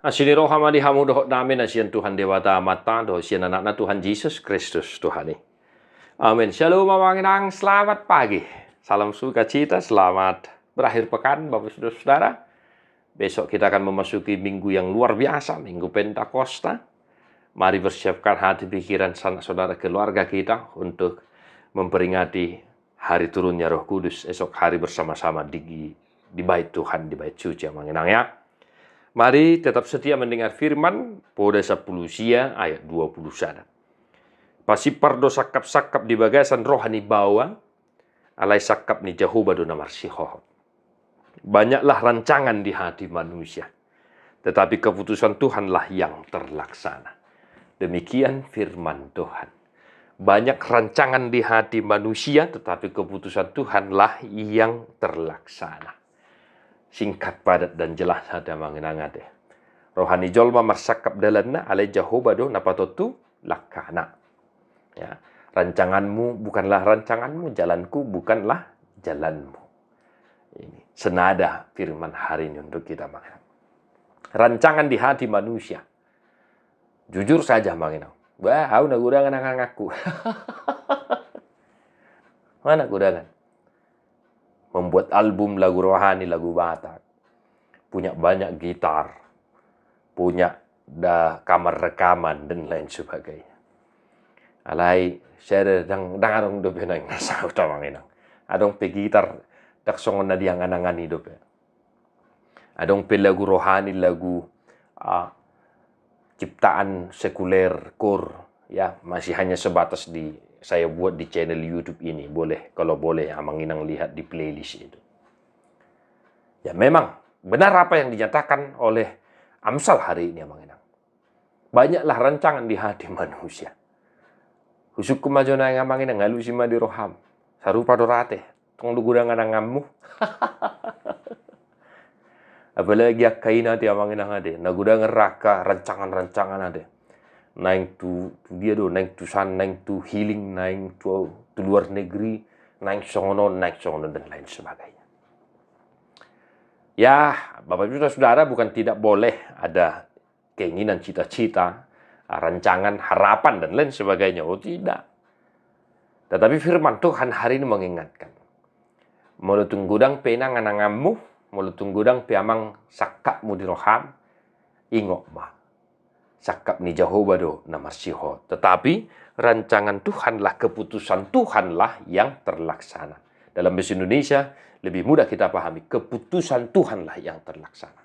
Asini roh hamadi hamu doh namin asian Tuhan Dewata mata doh asian anak Tuhan Yesus Kristus Tuhan ini. Amin. Shalom Mamanginang, selamat pagi. Salam sukacita, selamat berakhir pekan Bapak Saudara-saudara. Besok kita akan memasuki minggu yang luar biasa, Minggu Pentakosta. Mari bersiapkan hati pikiran sanak saudara keluarga kita untuk memperingati hari turunnya Roh Kudus esok hari bersama-sama di bait Tuhan, di bait suci Mamanginang ya. Mari tetap setia mendengar firman pada 10 ayat 21. Pasi pardo sakap-sakap di bagasan rohani bawa, alai sakap ni Jehovah do namar sihohot. Banyaklah rancangan di hati manusia, tetapi keputusan Tuhanlah yang terlaksana. Demikian firman Tuhan. Banyak rancangan di hati manusia, tetapi keputusan Tuhanlah yang terlaksana. Singkat, padat, dan jelas ada manginangade. Rohani jolma marsakap dalanna alai Jehovah do napatotu lakana. Ya, rancanganmu bukanlah rancanganmu, jalanku bukanlah jalanmu. Ini senada firman hari ini untuk kita manginang. Rancangan di hati manusia. Jujur saja manginang. Wah, aku nak gudangan aku. Mana gudangan? Membuat album lagu rohani, lagu Batak. Punya banyak gitar. Punya kamar rekaman dan lain sebagainya. Alai, saya dang adong dope nang nasa utama nginang. Adong pe gitar dak songon na diang anangani dope. Adong pe lagu rohani, lagu ciptaan sekuler, ya, masih hanya sebatas saya buat di channel YouTube ini. Boleh, kalau boleh, Manginang lihat di playlist itu. Ya memang, benar apa yang dinyatakan oleh Amsal hari ini, Manginang. Banyaklah rancangan di hati manusia. Husuk kumajona yang Manginang, ngalusima di roham. Sarupa dorate, tong lugudangan angammu. Apalagi akaina ti Manginang ade, nagudangan raka, rancangan-rancangan ade. Naik tu dia do, naik tu san, naik tu healing, naik tu luar negeri, naik songono, dan lain sebagainya. Ya, Bapak Ibu Saudara, bukan tidak boleh ada keinginan, cita-cita, rancangan, harapan, dan lain sebagainya. Oh tidak. Tetapi firman Tuhan hari ini mengingatkan. Mulutun gudang penang anangammu, mulutun gudang piamang sakapmu di roham, ingok ma. Sakap ni Jehovah do namarsiho. Tetapi rancangan Tuhanlah, keputusan Tuhanlah yang terlaksana. Dalam bahasa Indonesia lebih mudah kita pahami. Keputusan Tuhanlah yang terlaksana.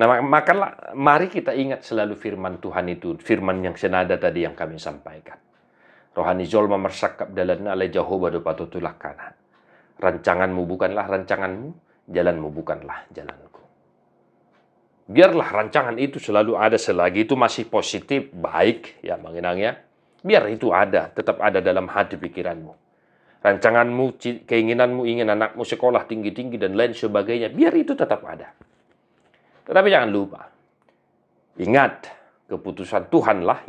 Nah, mari kita ingat selalu firman Tuhan itu. Firman yang senada tadi yang kami sampaikan. Rohani zolma marsakap dalan alai Jehovah do patutulakana. Rancanganmu bukanlah rancanganmu, jalanmu bukanlah jalanku. Biarlah rancangan itu selalu ada selagi itu masih positif, baik, ya Manginang ya. Biar itu ada, tetap ada dalam hati pikiranmu. Rancanganmu, keinginanmu, ingin anakmu sekolah tinggi-tinggi dan lain sebagainya, biar itu tetap ada. Tetapi jangan lupa, ingat, keputusan Tuhanlah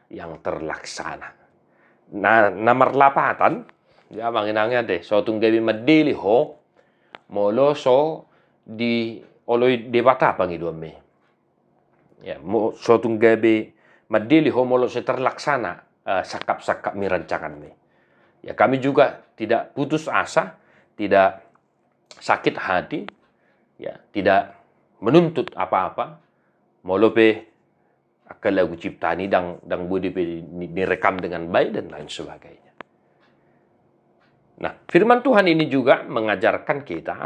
yang terlaksana. Nah, nomor 8, ya Manginangnya deh, so tunggabi madili ho, molo so di oloi debata pangi me. Ya, so tunggabi madili ho molo se terlaksana sakap-sakap mi rancangan me. Ya, kami juga tidak putus asa, tidak sakit hati, ya, tidak menuntut apa-apa. Molo pe akal lagu ciptani dang budi pe direkam dengan baik dan lain sebagainya. Nah, firman Tuhan ini juga mengajarkan kita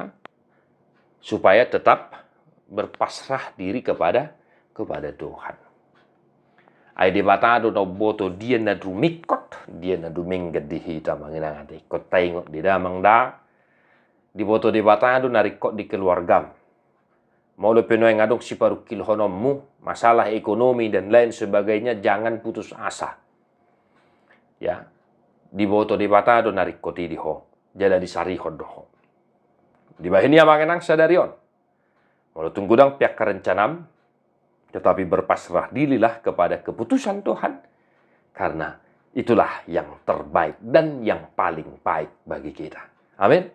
supaya tetap berpasrah diri kepada Tuhan. Ai debatado no boto dia na dumikot, dia na dumingget di hita Manginang ade. Ko tengok di damang da, di boto debatado narikot di keluargam. Mau lepeno yang adong si parukil honommu, masalah ekonomi dan lain sebagainya, jangan putus asa. Ya, di boto debatado narikot di ho, jala di sarihod doho. Di bahinia Manginang sadarion. Walau tunggudang pihak kerencanam, tetapi berpasrah dirilah kepada keputusan Tuhan, karena itulah yang terbaik dan yang paling baik bagi kita. Amin.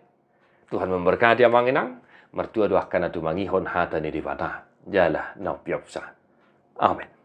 Tuhan memberkati Manginang. Mertua doakan atu mangihon hatani di bata. Jalah nau piapsa. Amin.